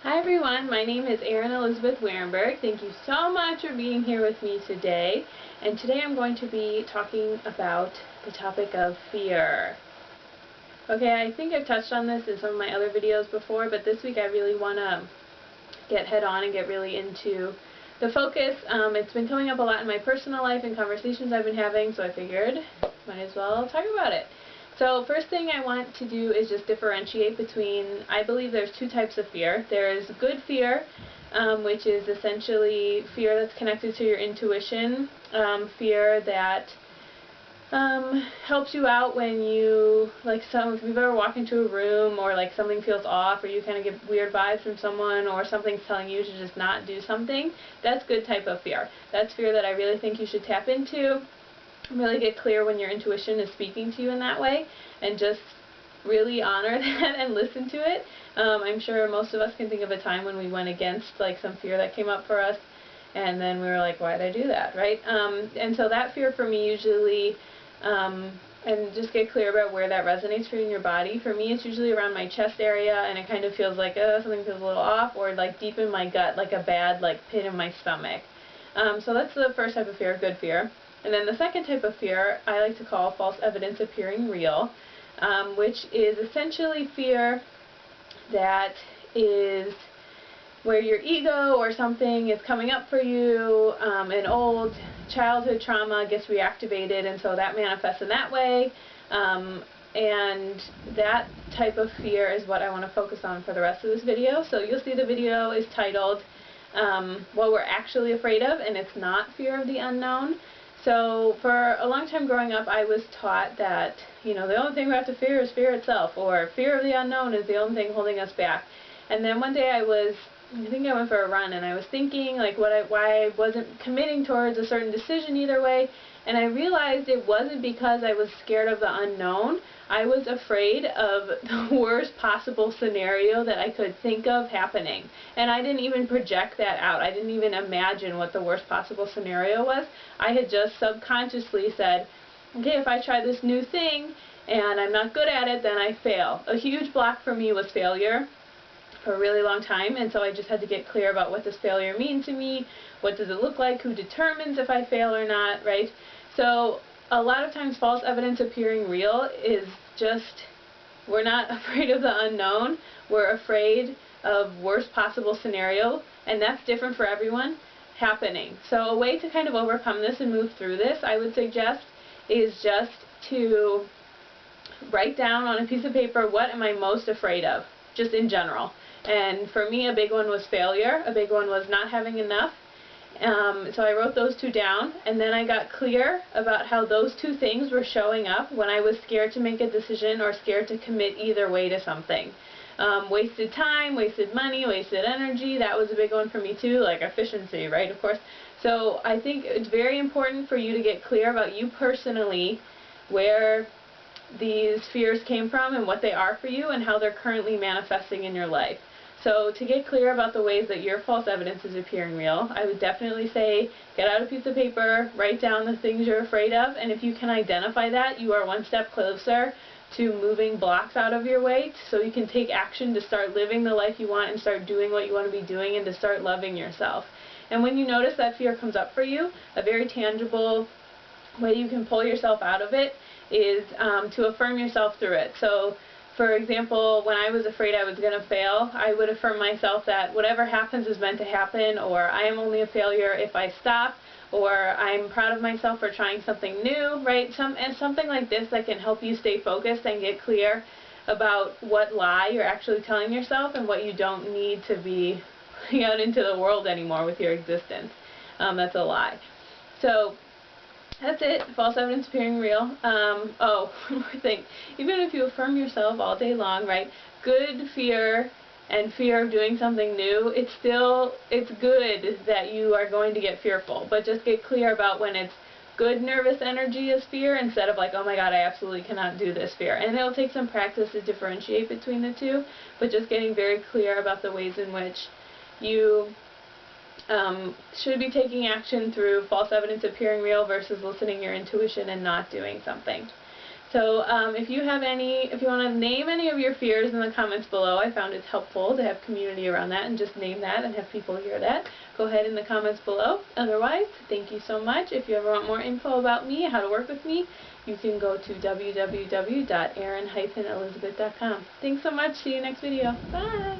Hi everyone, my name is Erin Elizabeth Warenberg. Thank you so much for being here with me today. And today I'm going to be talking about the topic of fear. Okay, I think I've touched on this in some of my other videos before, but this week I really want to get head on and get really into the focus. It's been coming up a lot in my personal life and conversations I've been having, so I figured might as well talk about it. So first thing I want to do is just differentiate between, I believe there's two types of fear. There's good fear, which is essentially fear that's connected to your intuition, fear that helps you out when you, if you've ever walked into a room or like something feels off or you kind of get weird vibes from someone or something's telling you to just not do something, that's good type of fear. That's fear that I really think you should tap into. Really get clear when your intuition is speaking to you in that way and just really honor that and listen to it. I'm sure most of us can think of a time when we went against like some fear that came up for us and then we were like, why did I do that, right? And so that fear for me usually, and just get clear about where that resonates for you in your body. For me it's usually around my chest area and it kind of feels like something feels a little off, or like deep in my gut, like a bad pit in my stomach. So that's the first type of fear, good fear. And then the second type of fear I like to call false evidence appearing real, which is essentially fear that is where your ego or something is coming up for you, an old childhood trauma gets reactivated, and so that manifests in that way. And that type of fear is what I want to focus on for the rest of this video. So you'll see the video is titled What We're Actually Afraid of, and it's not fear of the unknown. So for a long time growing up, I was taught that, the only thing we have to fear is fear itself, or fear of the unknown is the only thing holding us back. And then one day I think I went for a run, and I was thinking why I wasn't committing towards a certain decision either way, and I realized it wasn't because I was scared of the unknown. I was afraid of the worst possible scenario that I could think of happening. And I didn't even project that out. I didn't even imagine what the worst possible scenario was. I had just subconsciously said, okay, if I try this new thing and I'm not good at it, then I fail. A huge block for me was failure for a really long time, and so I just had to get clear about what does failure mean to me, what does it look like, who determines if I fail or not, right? So a lot of times false evidence appearing real is just, we're not afraid of the unknown, we're afraid of worst possible scenario, and that's different for everyone, happening. So a way to kind of overcome this and move through this, I would suggest, is just to write down on a piece of paper, what am I most afraid of, just in general. And for me, a big one was failure, a big one was not having enough. So I wrote those two down, and then I got clear about how those two things were showing up when I was scared to make a decision or scared to commit either way to something. Wasted time, wasted money, wasted energy, that was a big one for me too, like efficiency, right, of course. So I think it's very important for you to get clear about you personally, where these fears came from and what they are for you and how they're currently manifesting in your life. So to get clear about the ways that your false evidence is appearing real, I would definitely say get out a piece of paper, write down the things you're afraid of, and if you can identify that, you are one step closer to moving blocks out of your way so you can take action to start living the life you want and start doing what you want to be doing and to start loving yourself. And when you notice that fear comes up for you, a very tangible way you can pull yourself out of it is to affirm yourself through it. So for example, when I was afraid I was going to fail, I would affirm myself that whatever happens is meant to happen, or I am only a failure if I stop, or I'm proud of myself for trying something new, right? Something like this that can help you stay focused and get clear about what lie you're actually telling yourself and what you don't need to be putting out into the world anymore with your existence. That's a lie. So that's it. False evidence appearing real. Oh, one more thing. Even if you affirm yourself all day long, right? Good fear and fear of doing something new, it's good that you are going to get fearful. But just get clear about when it's good nervous energy as fear instead of like, oh my god, I absolutely cannot do this fear. And it'll take some practice to differentiate between the two, but just getting very clear about the ways in which you should be taking action through false evidence appearing real versus listening to your intuition and not doing something. So if you want to name any of your fears in the comments below, I found it's helpful to have community around that and just name that and have people hear that. Go ahead in the comments below. Otherwise, thank you so much. If you ever want more info about me, how to work with me, you can go to www.erin-elizabeth.com. Thanks so much. See you next video. Bye!